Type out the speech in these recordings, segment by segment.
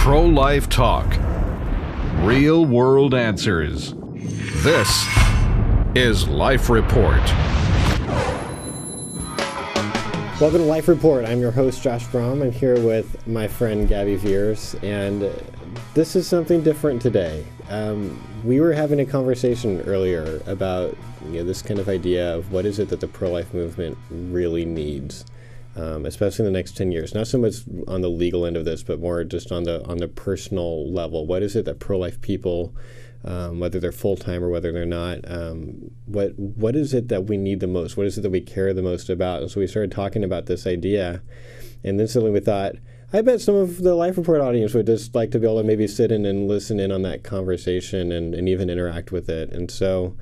Pro-life talk. Real-world answers. This is Life Report. Welcome to Life Report. I'm your host, Josh Brahm. I'm here with my friend Gabi Vehrs, and this is something different today. We were having a conversation earlier about this kind of idea of what is it that the pro-life movement really needs, especially in the next 10 years. Not so much on the legal end of this, but more just on the personal level. What is it that pro-life people, whether they're full-time or whether they're not, what is it that we need the most? What is it that we care the most about? And so we started talking about this idea, and then suddenly we thought, I bet some of the Life Report audience would just like to be able to maybe sit in and listen in on that conversation and even interact with it. And so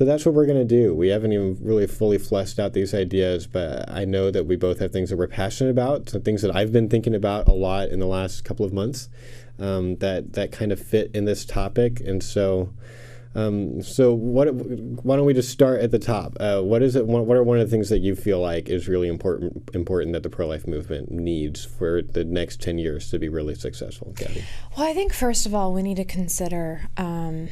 that's what we're going to do. We haven't even really fully fleshed out these ideas, but I know that we both have things that we're passionate about, some things that I've been thinking about a lot in the last couple of months that kind of fit in this topic. And so why don't we just start at the top? What is it? What are one of the things that you feel like is really important that the pro-life movement needs for the next 10 years to be really successful, Gabi? Well, I think first of all, we need to consider, I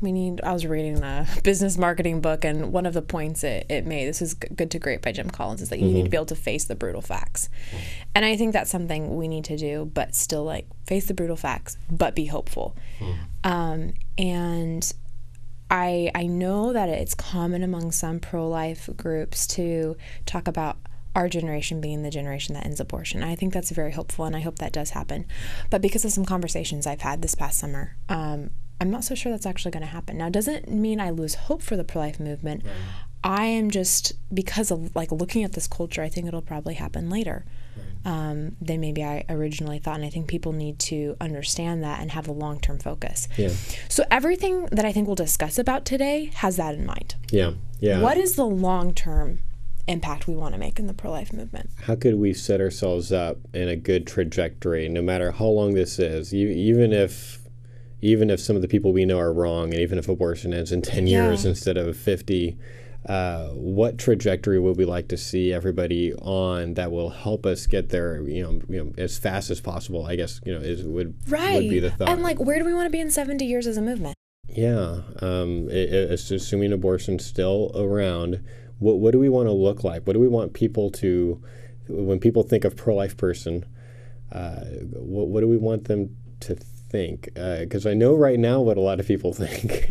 was reading a business marketing book, and one of the points it made, this is Good to Great by Jim Collins, is that you need to be able to face the brutal facts. And I think that's something we need to do, but still face the brutal facts, but be hopeful. And I know that it's common among some pro-life groups to talk about our generation being the generation that ends abortion. I think that's very hopeful, and I hope that does happen. But because of some conversations I've had this past summer, I'm not so sure that's actually going to happen. Now, it doesn't mean I lose hope for the pro-life movement. Right. I am just, because of looking at this culture, I think it'll probably happen later than maybe I originally thought. And I think people need to understand that and have a long-term focus. Yeah. So everything that I think we'll discuss about today has that in mind. Yeah. Yeah. What is the long-term impact we want to make in the pro-life movement? How could we set ourselves up in a good trajectory, no matter how long this is, even if some of the people we know are wrong, and even if abortion ends in 10 years instead of 50, what trajectory would we like to see everybody on that will help us get there, as fast as possible, I guess, would be the thought. And where do we want to be in 70 years as a movement? Yeah. It's assuming abortion's still around, what do we want to look like? What do we want people to, when people think of pro-life person, what do we want them to think? Because I know right now what a lot of people think,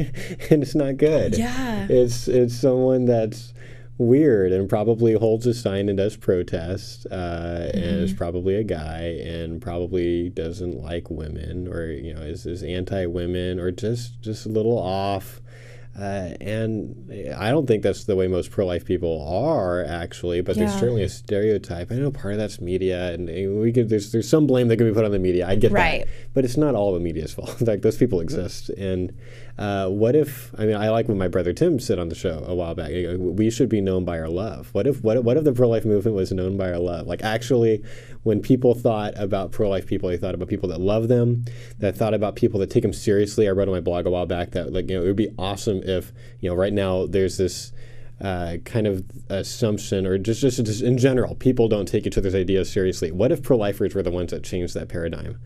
and it's not good. Yeah, it's someone that's weird and probably holds a sign and does protest, and is probably a guy and probably doesn't like women, or is anti-women, or just a little off. And I don't think that's the way most pro-life people are, actually, but there's certainly a stereotype. I know part of that's media, and there's some blame that can be put on the media. I get that, but it's not all the media's fault. In fact, those people exist. And what if? I like when my brother Tim said on the show a while back, we should be known by our love. What if the pro-life movement was known by our love? Actually, when people thought about pro-life people, they thought about people that love them, that thought about people that take them seriously. I wrote on my blog a while back that it would be awesome if right now there's this kind of assumption, or just in general, people don't take each other's ideas seriously. What if pro-lifers were the ones that changed that paradigm?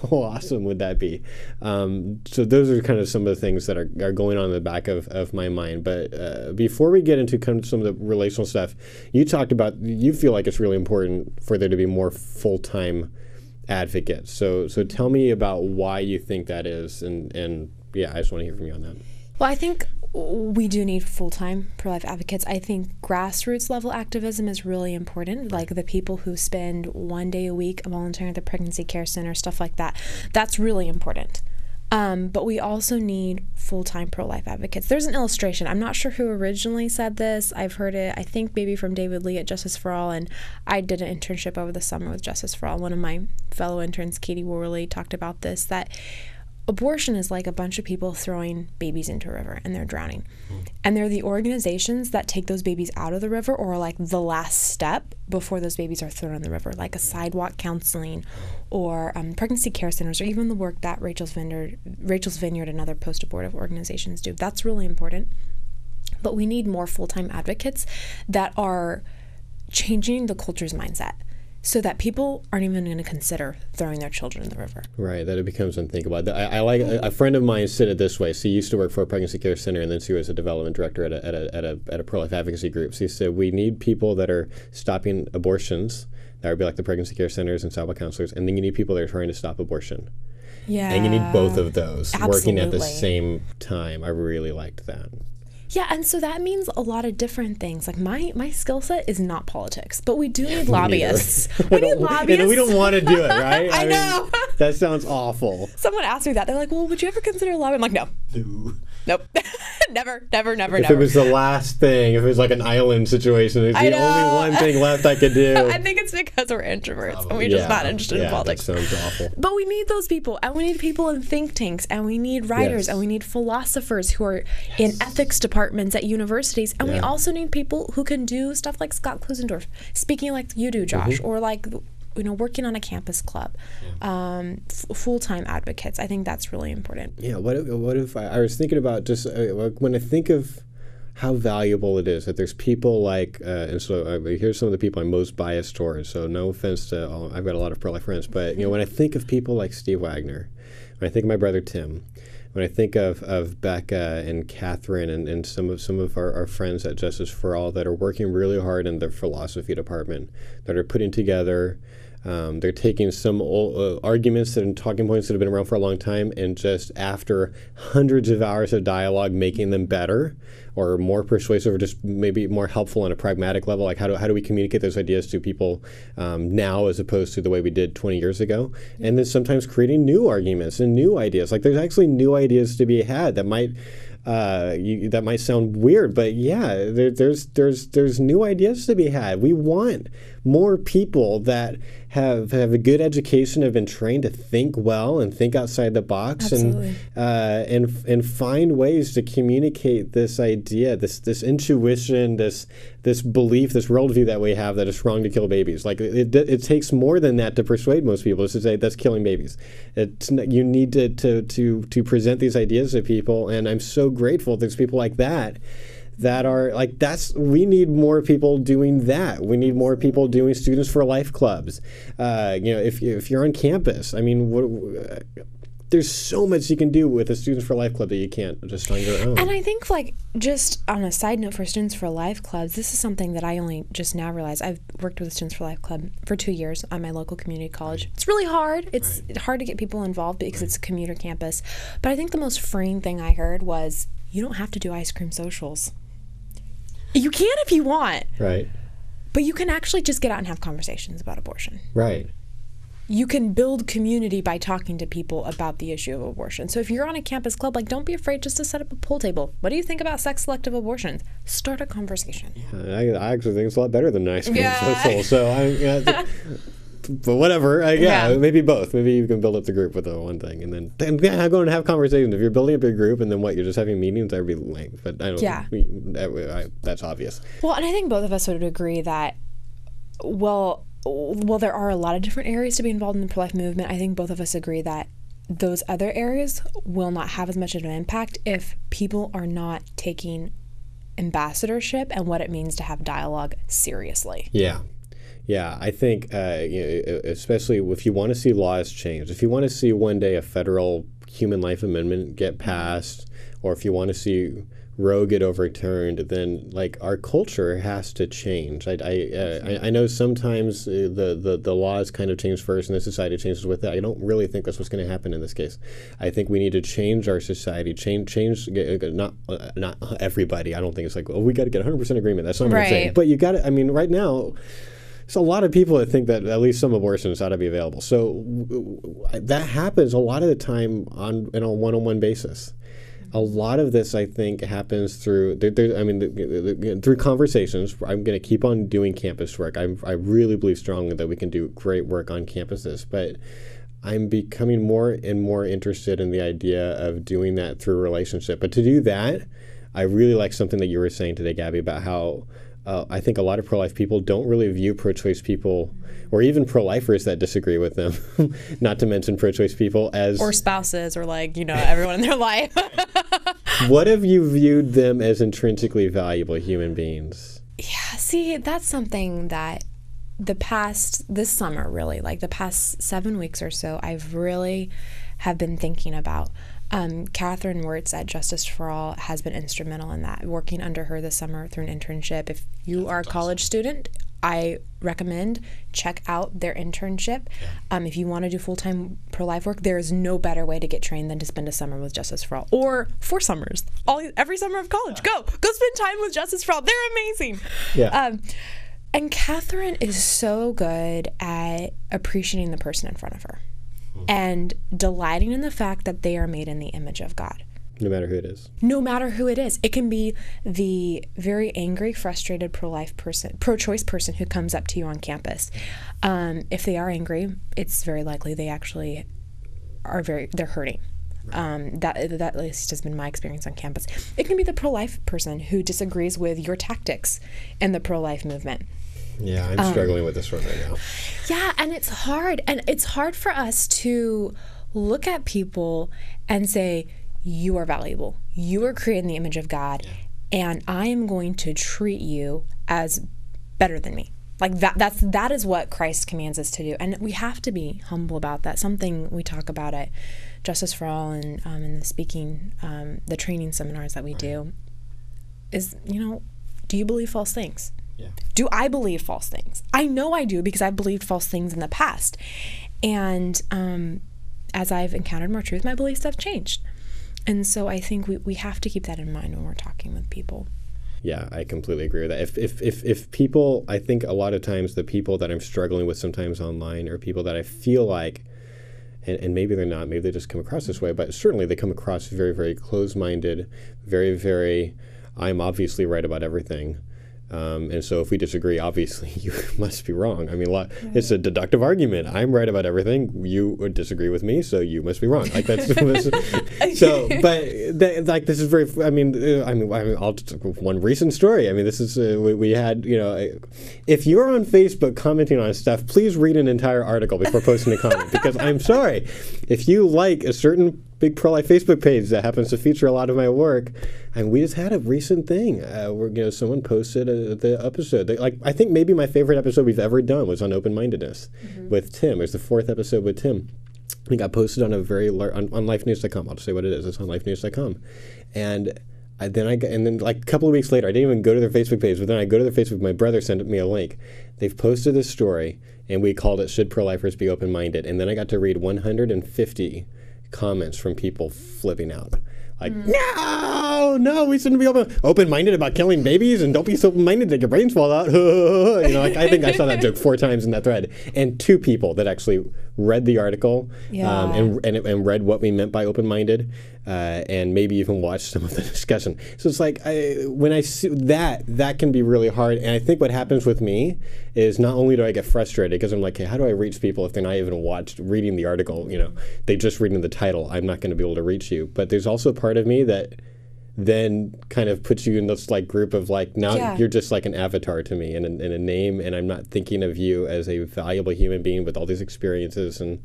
How awesome would that be? So those are kind of some of the things that are going on in the back of my mind. But before we get into kind of some of the relational stuff, you talked about, you feel like it's really important for there to be more full-time advocates. So tell me about why you think that is, and yeah, I just want to hear from you on that. Well, I think we do need full-time pro-life advocates. I think grassroots level activism is really important, like the people who spend one day a week volunteering at the pregnancy care center, stuff like that. That's really important. But we also need full-time pro-life advocates. There's an illustration. I'm not sure who originally said this. I've heard it, I think, maybe from David Lee at Justice for All, and I did an internship over the summer with Justice for All. One of my fellow interns, Katie Worley, talked about this, that abortion is like a bunch of people throwing babies into a river and they're drowning. And they're the organizations that take those babies out of the river, or the last step before those babies are thrown in the river, like a sidewalk counseling or pregnancy care centers, or even the work that Rachel's Vineyard and other post-abortive organizations do. That's really important. But we need more full-time advocates that are changing the culture's mindset. so that people aren't even going to consider throwing their children in the river. Right, that it becomes unthinkable. I like a friend of mine said it this way. She used to work for a pregnancy care center, and then she was a development director at a pro-life advocacy group. She said, we need people that are stopping abortions. That would be like the pregnancy care centers and Sabbath counselors, and then you need people that are trying to stop abortion. Yeah. And you need both of those working at the Absolutely. same time. I really liked that. Yeah, and so that means a lot of different things. Like my skill set is not politics, but we do need lobbyists. We need lobbyists. And we don't want to do it, right? I know. That sounds awful. Someone asked me that. They're like, well, would you ever consider a lobby? I'm like, no. Nope. never. If it was the last thing, if it was like an island situation, it's the only one thing left I could do. I think it's because we're introverts and we're just not interested in politics. That sounds awful. But we need those people, and we need people in think tanks, and we need writers, and we need philosophers who are in ethics departments at universities, and we also need people who can do stuff like Scott Klusendorf, speaking like you do, Josh, or like, working on a campus club, full-time advocates. I think that's really important. Yeah. What if I was thinking about just when I think of how valuable it is that there's people like, and so here's some of the people I'm most biased towards. So no offense to I've got a lot of pro-life friends, but when I think of people like Steve Wagner, when I think of my brother Tim, when I think of Becca and Catherine and some of our friends at Justice for All that are working really hard in their philosophy department, that are putting together, they're taking some old, arguments and talking points that have been around for a long time, and just after hundreds of hours of dialogue, making them better or more persuasive, or just maybe more helpful on a pragmatic level. Like how do we communicate those ideas to people now as opposed to the way we did 20 years ago? And then sometimes creating new arguments and new ideas. Like there's actually new ideas to be had that might that might sound weird, but yeah, there's new ideas to be had. We want more people that have a good education, have been trained to think well and think outside the box, and find ways to communicate this idea, this intuition, this belief, this worldview that we have that it's wrong to kill babies. Like it takes more than that to persuade most people to say that's killing babies. You need to present these ideas to people, and I'm so grateful there's people like that are like, we need more people doing that. We need more people doing Students for Life clubs. If you're on campus, I mean, there's so much you can do with a Students for Life club that you can't just on your own. And I think, like, just on a side note for Students for Life clubs, this is something that I only just now realized. I've worked with the Students for Life club for 2 years on my local community college. It's really hard. It's hard to get people involved because it's a commuter campus. But I think the most freeing thing I heard was, you don't have to do ice cream socials. You can if you want. Right. But you can actually just get out and have conversations about abortion. Right. You can build community by talking to people about the issue of abortion. So if you're on a campus club, like, don't be afraid just to set up a pool table. What do you think about sex-selective abortions? Start a conversation. Yeah, I actually think it's a lot better than ice cream social. So but whatever. Maybe both. Maybe you can build up the group with the one thing, and then go and have conversations. If you're building up your group, and then you're just having meetings, that would be lame. But I don't. That's obvious. Well, and I think both of us would agree that, well, there are a lot of different areas to be involved in the pro-life movement. I think both of us agree that those other areas will not have as much of an impact if people are not taking ambassadorship and what it means to have dialogue seriously. Yeah, I think, especially if you want to see laws changed, if you want to see one day a federal human life amendment get passed, or if you want to see Roe get overturned, then like our culture has to change. I know sometimes the laws kind of change first, and the society changes with it. I don't really think that's what's going to happen in this case. I think we need to change our society, change not everybody. I don't think it's like, we got to get 100% agreement. That's not what I'm saying. But you got to. I mean, right now, there's a lot of people that think that at least some abortions ought to be available. So that happens a lot of the time on a one-on-one basis. A lot of this, I think, happens through through conversations. I'm going to keep on doing campus work. I really believe strongly that we can do great work on campuses, but I'm becoming more and more interested in the idea of doing that through a relationship. But to do that, I really like something that you were saying today, Gabby, about how I think a lot of pro-life people don't really view pro-choice people, or even pro-lifers that disagree with them, not to mention pro-choice people, as... Or spouses, or everyone in their life. What have you viewed them as intrinsically valuable human beings? Yeah, see, that's something that this summer, really, like the past 7 weeks or so, I've really have been thinking about. Catherine Wirtz at Justice for All has been instrumental in that, working under her this summer through an internship. If you are a college student, I recommend check out their internship. If you want to do full-time pro-life work, there is no better way to get trained than to spend a summer with Justice for All, or 4 summers, every summer of college. Go spend time with Justice for All. They're amazing. And Catherine is so good at appreciating the person in front of her and delighting in the fact that they are made in the image of God. No matter who it is. No matter who it is. It can be the very angry, frustrated pro-choice person who comes up to you on campus. If they are angry, it's very likely they actually they're hurting. That at least has been my experience on campus. It can be the pro-life person who disagrees with your tactics in the pro-life movement. Yeah, I'm struggling with this one right now. Yeah, and it's hard. And it's hard for us to look at people and say, you are valuable. You are created in the image of God, and I am going to treat you as better than me. Like that is what Christ commands us to do. And we have to be humble about that. Something we talk about at Justice for All and in the speaking, the training seminars that we do is, do you believe false things? Yeah. Do I believe false things? I know I do, because I've believed false things in the past. And as I've encountered more truth, my beliefs have changed. And so I think we have to keep that in mind when we're talking with people. Yeah, I completely agree with that. If people, I think a lot of times the people that I'm struggling with sometimes online are people that I feel like, and maybe they're not, maybe they just come across this way, but certainly they come across very, very close-minded, very, very, I'm obviously right about everything. And so if we disagree, obviously you must be wrong. I mean, it's a deductive argument. I'm right about everything. You would disagree with me, so you must be wrong. Like that's so. But like this is very. I mean, I'll just, one recent story. I mean, this is we had. If you're on Facebook commenting on stuff, please read an entire article before posting a comment, because I'm sorry, if you like a certain big pro-life Facebook page that happens to feature a lot of my work, and we just had a recent thing where someone posted the episode. I think maybe my favorite episode we've ever done was on open-mindedness with Tim. It was the 4th episode with Tim. It got posted on a on lifenews.com. I'll just say what it is. It's on lifenews.com, and then like a couple of weeks later, I didn't even go to their Facebook page, but then I go to their Facebook. My brother sent me a link. They've posted this story, and we called it "Should Pro-Lifers Be Open-Minded?" And then I got to read 150 comments from people flipping out. Like, no, we shouldn't be open-minded about killing babies, and don't be so open-minded that your brains fall out. I think I saw that joke 4 times in that thread. And 2 people that actually read the article and read what we meant by open-minded, and maybe even watched some of the discussion. So it's like, when I see that can be really hard. And I think what happens with me is not only do I get frustrated, because I'm like, hey, how do I reach people if they're not even reading the article? They just reading the title. I'm not going to be able to reach you. But there's also part of me that then kind of puts you in this like group of like, now you're just like an avatar to me and a name, and I'm not thinking of you as a valuable human being with all these experiences. And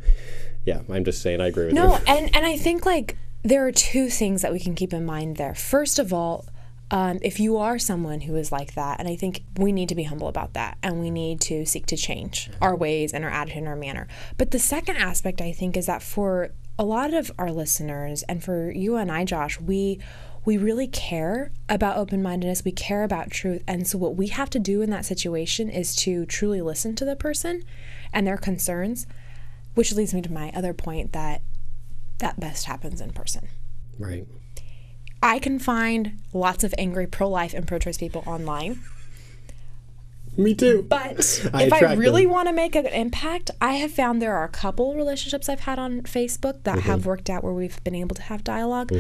I'm just saying I agree with you. No, and I think like there are 2 things that we can keep in mind there. First of all, if you are someone who is like that, and I think we need to be humble about that, and we need to seek to change our ways and our attitude and our manner. But the second aspect, I think, is that for a lot of our listeners, and for you and I, Josh, we really care about open-mindedness. We care about truth. And so what we have to do in that situation is to truly listen to the person and their concerns, which leads me to my other point that best happens in person. Right. I can find lots of angry pro-life and pro-choice people online. Me too. But if I really want to make an impact, I have found there are a couple relationships I've had on Facebook that have worked out where we've been able to have dialogue.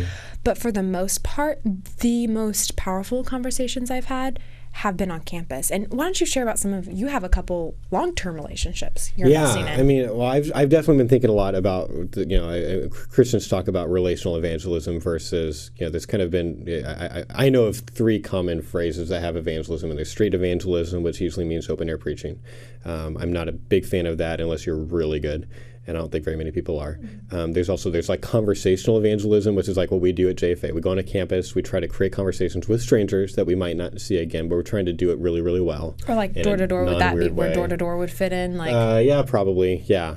But for the most part, the most powerful conversations I've had have been on campus. And why don't you share about you have a couple long-term relationships you're investing in. I mean, well, I've definitely been thinking a lot about, Christians talk about relational evangelism versus, there's kind of been, I know of 3 common phrases that have evangelism, and there's street evangelism, which usually means open-air preaching. I'm not a big fan of that unless you're really good. and I don't think very many people are. There's like conversational evangelism, which is like what we do at JFA. We go on a campus, we try to create conversations with strangers that we might not see again, but we're trying to do it really, really well. Or like door-to-door, would that be where door-to-door would fit in? Like, yeah, probably. Yeah.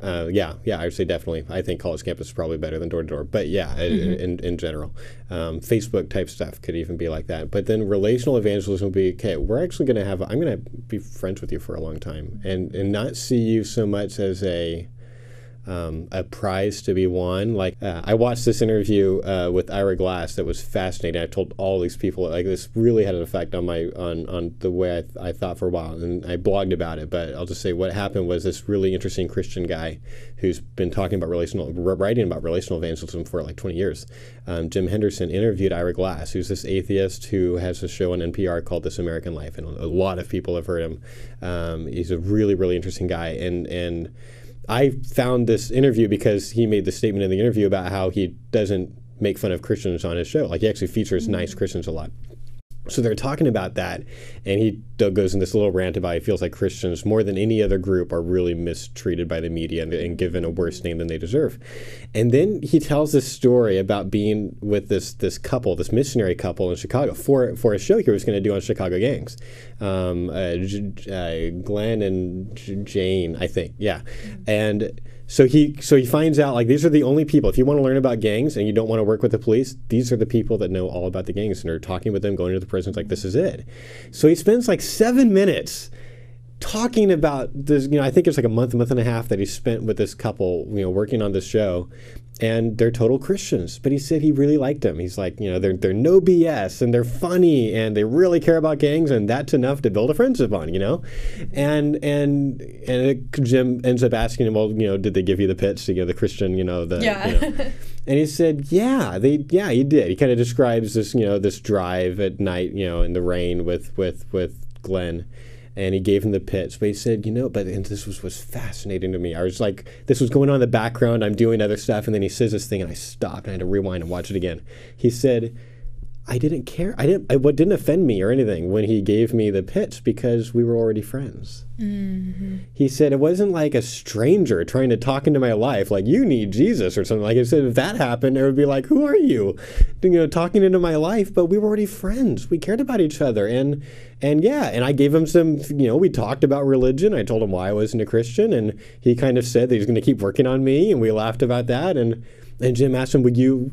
I would say definitely. I think college campus is probably better than door-to-door. But yeah, in general. Facebook type stuff could even be like that. But then relational evangelism would be, okay, we're actually going to I'm going to be friends with you for a long time and not see you so much as a prize to be won. Like I watched this interview with Ira Glass that was fascinating. I told all these people like this really had an effect on on the way I thought for a while, and I blogged about it. But I'll just say what happened was this really interesting Christian guy who's been writing about relational evangelism for like 20 years. Jim Henderson interviewed Ira Glass, who's this atheist who has a show on NPR called This American Life, and a lot of people have heard him. He's a really, really interesting guy, and I found this interview because he made the statement in the interview about how he doesn't make fun of Christians on his show. Like he actually features nice Christians a lot. So they're talking about that, and he goes in this little rant about he feels like Christians, more than any other group, are really mistreated by the media and given a worse name than they deserve. And then he tells this story about being with this couple, this missionary couple in Chicago, for a show he was going to do on Chicago gangs. Glenn and Jane, I think, yeah. And so he finds out, like, these are the only people, if you want to learn about gangs and you don't want to work with the police, these are the people that know all about the gangs and are talking with them, going into the prisons, like, this is it. So he spends like 7 minutes talking about this, I think it's like a month and a half that he spent with this couple, working on this show, and they're total Christians. But he said he really liked them. He's like, they're no BS, and they're funny, and they really care about gangs, and that's enough to build a friendship on, And Jim ends up asking him, well, did they give you the pitch to the Christian, And he said, yeah, he did. He kind of describes this, this drive at night, in the rain with Glenn. And he gave him the pitch, but he said, and this was fascinating to me. I was like, this was going on in the background. I'm doing other stuff. And then he says this thing, and I stopped, and I had to rewind and watch it again. He said, I didn't care. What didn't offend me or anything when he gave me the pitch, because we were already friends. Mm-hmm. He said it wasn't like a stranger trying to talk into my life, like, you need Jesus or something. Like I said, if that happened, it would be like, who are you? Talking into my life, but we were already friends. We cared about each other. And I gave him some, we talked about religion. I told him why I wasn't a Christian, and he kind of said that he's going to keep working on me, and we laughed about that. And Jim asked him, would you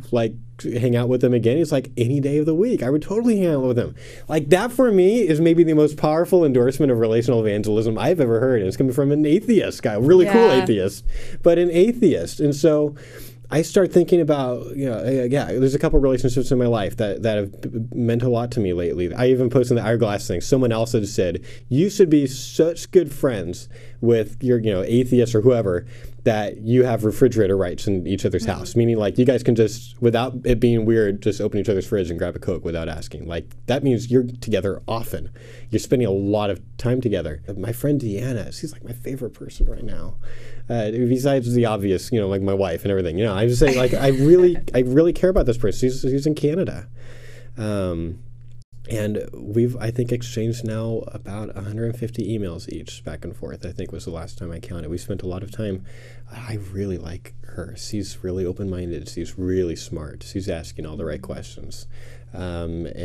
hang out with him again? He's like, any day of the week. I would totally hang out with him. Like, that for me is maybe the most powerful endorsement of relational evangelism I've ever heard. And it's coming from an atheist guy, a really cool atheist, but an atheist. And so I start thinking about, there's a couple relationships in my life that have meant a lot to me lately. I even posted the Ira Glass thing. Someone else had said, you should be such good friends with your, atheist or whoever, that you have refrigerator rights in each other's house. Meaning, like, you guys can just, without it being weird, just open each other's fridge and grab a Coke without asking. Like, that means you're together often. You're spending a lot of time together. My friend Deanna, she's like my favorite person right now. Besides the obvious, like my wife and everything. I just say, like, I really care about this person. She's in Canada. And we've, I think, exchanged now about 150 emails each back and forth, I think was the last time I counted. We spent a lot of time. I really like her. She's really open-minded. She's really smart. She's asking all the right questions. And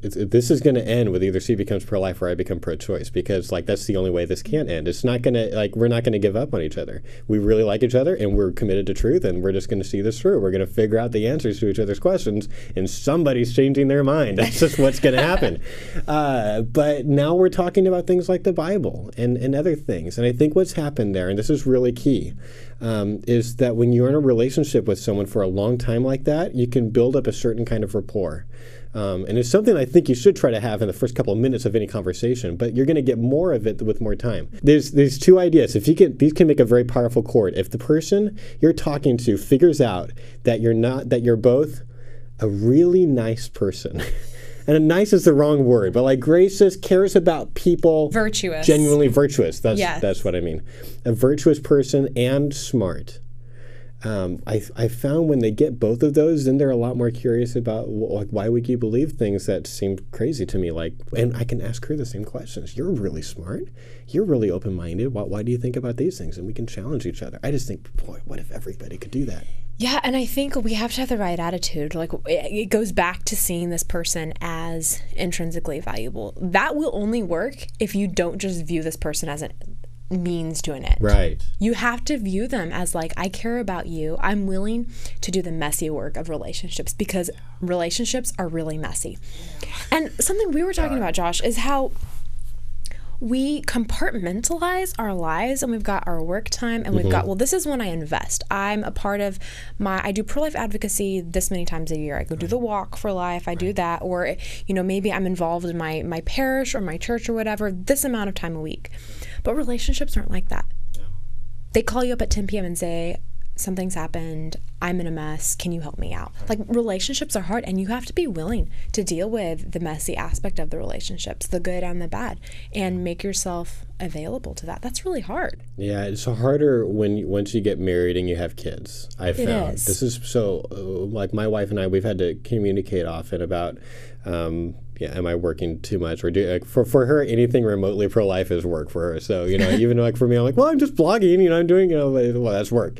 this is going to end with either she becomes pro-life or I become pro-choice, because, like, that's the only way this can't end. It's not going to, like, we're not going to give up on each other. We really like each other, and we're committed to truth, and we're just going to see this through. We're going to figure out the answers to each other's questions, and somebody's changing their mind. That's just what's going to happen. But now we're talking about things like the Bible and other things. And I think what's happened there, and this is really key, is that when you're in a relationship with someone for a long time like that, you can build up a certain kind of rapport. And it's something I think you should try to have in the first couple of minutes of any conversation, but you're going to get more of it with more time. There's two ideas. These can make a very powerful chord. If the person you're talking to figures out that you're both a really nice person, and nice is the wrong word, but like gracious, cares about people. Virtuous. Genuinely virtuous. That's what I mean. A virtuous person and smart. I found when they get both of those, then they're a lot more curious about why would you believe things that seem crazy to me. And I can ask her the same questions. You're really smart. You're really open-minded. Why do you think about these things? And we can challenge each other. I just think, boy, what if everybody could do that? Yeah, and I think we have to have the right attitude. It goes back to seeing this person as intrinsically valuable. That will only work if you don't just view this person as a means to an end. Right. You have to view them as I care about you. I'm willing to do the messy work of relationships because relationships are really messy. And something we were talking about, Josh, is how we compartmentalize our lives, and we've got our work time, and we've got, well, this is when I invest. I'm a part of I do pro-life advocacy this many times a year. I go do the walk for life. I do that. Or, maybe I'm involved in my parish or my church or whatever, this amount of time a week. But relationships aren't like that. No. They call you up at 10 p.m. and say, something's happened, I'm in a mess, can you help me out? Relationships are hard, and you have to be willing to deal with the messy aspect of the relationships, the good and the bad, and make yourself available to that. That's really hard. Yeah, it's harder once you get married and you have kids. I found it is. This is so my wife and I, we've had to communicate often about am I working too much? Or for her, anything remotely pro-life is work for her. So, even for me, I'm well, I'm just blogging, I'm doing, well, that's work,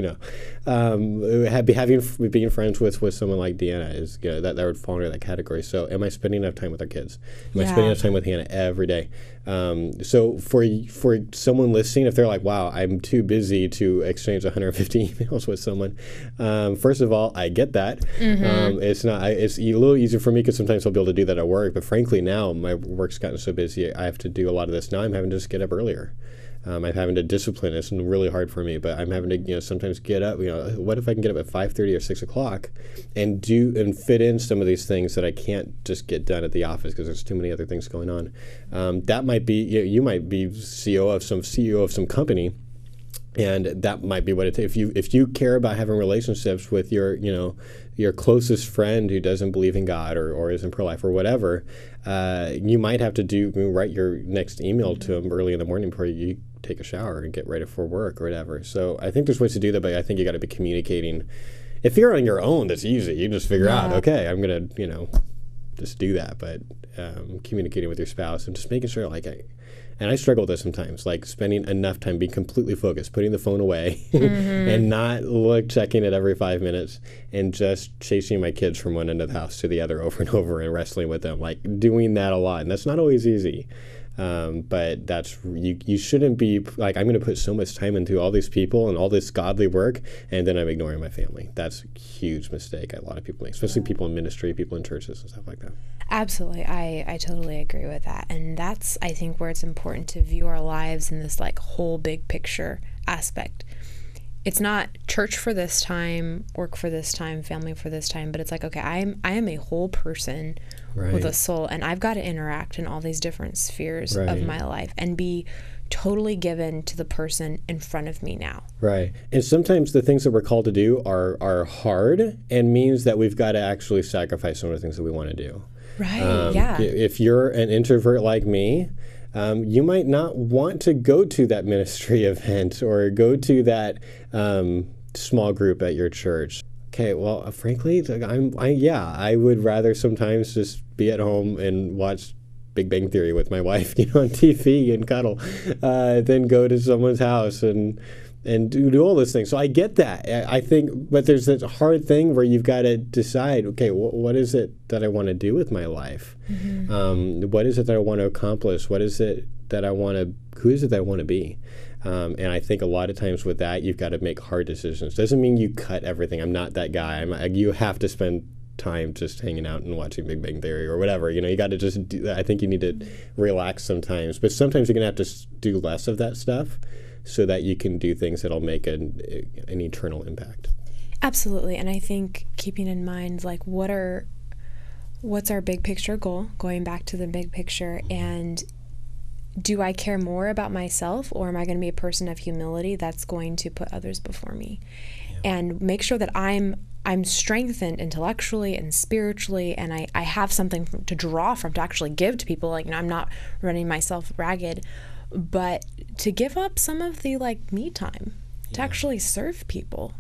being friends with someone like Deanna is, that would fall under that category. So am I spending enough time with our kids? Am I spending enough time with Hannah every day? So for someone listening, if they're wow, I'm too busy to exchange 150 emails with someone, first of all, I get that. It's a little easier for me because sometimes I'll be able to do that at work. But frankly, now my work's gotten so busy, I have to do a lot of this. Now I'm having to just get up earlier. I'm having to discipline. It's really hard for me, but I'm having to, sometimes get up. What if I can get up at 5:30 or 6 o'clock and fit in some of these things that I can't just get done at the office because there's too many other things going on. That might be, you might be CEO of some company, and that might be what it takes. If you care about having relationships with your closest friend who doesn't believe in God or isn't pro-life or whatever, you might have to write your next email to them early in the morning before you take a shower and get ready for work or whatever. So I think there's ways to do that, but I think you got to be communicating. If you're on your own, that's easy. You just figure out, okay, I'm gonna just do that. But communicating with your spouse and just making sure and I struggle with this sometimes, spending enough time being completely focused, putting the phone away and not checking it every 5 minutes and just chasing my kids from one end of the house to the other over and over and wrestling with them, doing that a lot. And that's not always easy. But that's, you shouldn't be I'm going to put so much time into all these people and all this godly work, and then I'm ignoring my family. That's a huge mistake a lot of people make, especially people in ministry, people in churches and stuff like that. Absolutely. I totally agree with that. And that's, I think, where it's important to view our lives in this whole big picture aspect. It's not church for this time, work for this time, family for this time, but it's okay, I am a whole person with a soul, and I've got to interact in all these different spheres of my life and be totally given to the person in front of me now. Right. And sometimes the things that we're called to do are hard and means that we've got to actually sacrifice some of the things that we want to do. Right, If you're an introvert like me, you might not want to go to that ministry event or go to that small group at your church. Okay, well, frankly, I would rather sometimes just be at home and watch Big Bang Theory with my wife, on TV and cuddle, than go to someone's house and do all those things. So I get that. I think, but there's this hard thing where you've got to decide, okay, what is it that I want to do with my life? What is it that I want to accomplish? What is it that who is it that I want to be? And I think a lot of times with that, you've got to make hard decisions. Doesn't mean you cut everything. I'm not that guy. You have to spend time just hanging out and watching Big Bang Theory or whatever. You got to just do that. I think you need to relax sometimes. But sometimes you're going to have to do less of that stuff so that you can do things that'll make an eternal impact. Absolutely. And I think keeping in mind, what's our big picture goal, going back to the big picture, and do I care more about myself, or am I going to be a person of humility that's going to put others before me? And make sure that I'm strengthened intellectually and spiritually, and I have something to draw from to actually give to people. I'm not running myself ragged, but to give up some of the me time to actually serve people.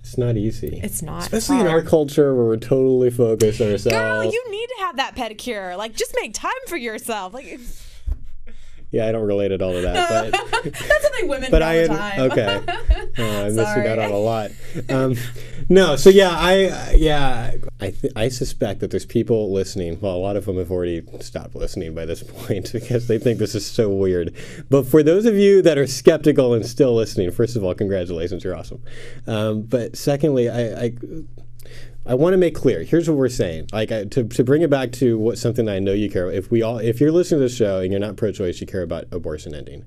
It's not easy. It's not. Especially in our culture where we're totally focused on ourselves. Girl, you need to have that pedicure. Like, just make time for yourself. Like, yeah, I don't relate at all to that. But that's something women do all the time. Okay. I'm missing out on a lot. No, so yeah, I suspect that there's people listening. Well, a lot of them have already stopped listening by this point because they think this is so weird. But for those of you that are skeptical and still listening, first of all, congratulations, you're awesome. But secondly, I want to make clear. Here's what we're saying. Like to bring it back to something that I know you care about. If you're listening to this show and you're not pro-choice, you care about abortion ending.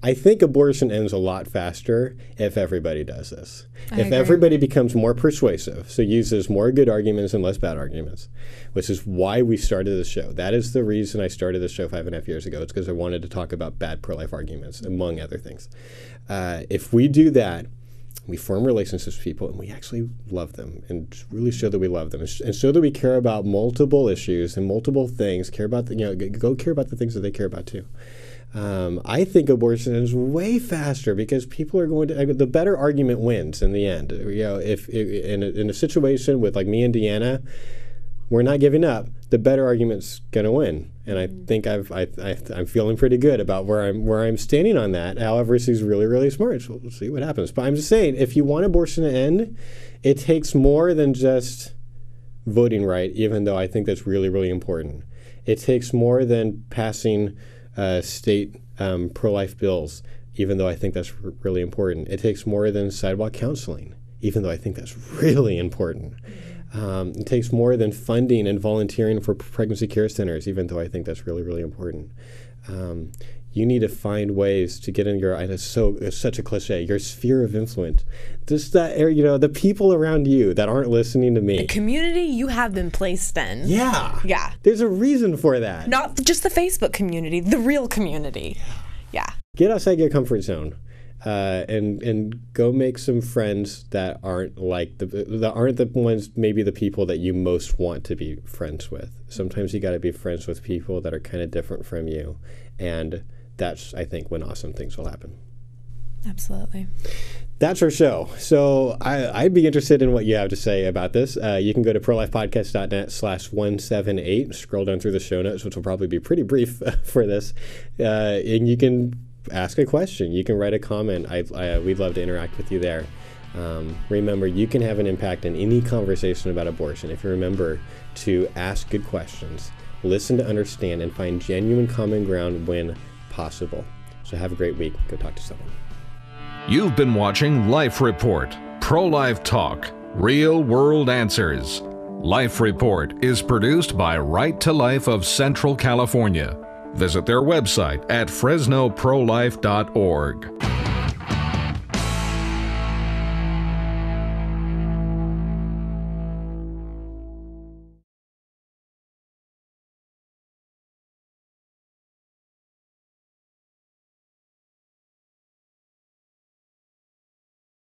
I think abortion ends a lot faster if everybody does this. If everybody becomes more persuasive, so uses more good arguments and less bad arguments, which is why we started this show. That is the reason I started this show 5.5 years ago. It's because I wanted to talk about bad pro-life arguments, among other things. If we do that, we form relationships with people and we actually love them and really show that we love them and show that we care about multiple issues and multiple things, go care about the things that they care about too. I think abortion is way faster because people are going to, the better argument wins in the end. If in a situation with like me and Deanna, we're not giving up, the better argument's going to win. And I think I'm feeling pretty good about where I'm standing on that. However, she's really, really smart. So we'll see what happens. But I'm just saying, if you want abortion to end, it takes more than just voting right, even though I think that's really, really important. It takes more than passing state pro-life bills, even though I think that's really important. It takes more than sidewalk counseling, even though I think that's really important. It takes more than funding and volunteering for pregnancy care centers, even though I think that's really, really important. You need to find ways to get in it's such a cliche, your sphere of influence. Just that, the people around you that aren't listening to me. The community you have been placed in. Yeah. Yeah. There's a reason for that. Not just the Facebook community, the real community. Yeah. Get outside your comfort zone. And go make some friends that aren't the ones, maybe the people that you most want to be friends with. Sometimes you got to be friends with people that are kind of different from you, and that's, I think, when awesome things will happen. Absolutely. That's our show. So I'd be interested in what you have to say about this. You can go to prolifepodcast.net/178, scroll down through the show notes, which will probably be pretty brief for this, and you can ask a question. You can write a comment. We'd love to interact with you there. Remember, you can have an impact in any conversation about abortion if you remember to ask good questions, listen to understand, and find genuine common ground when possible. So have a great week. Go talk to someone. You've been watching Life Report, pro-life talk, real world answers. Life Report is produced by Right to Life of Central California. Visit their website at fresnoprolife.org.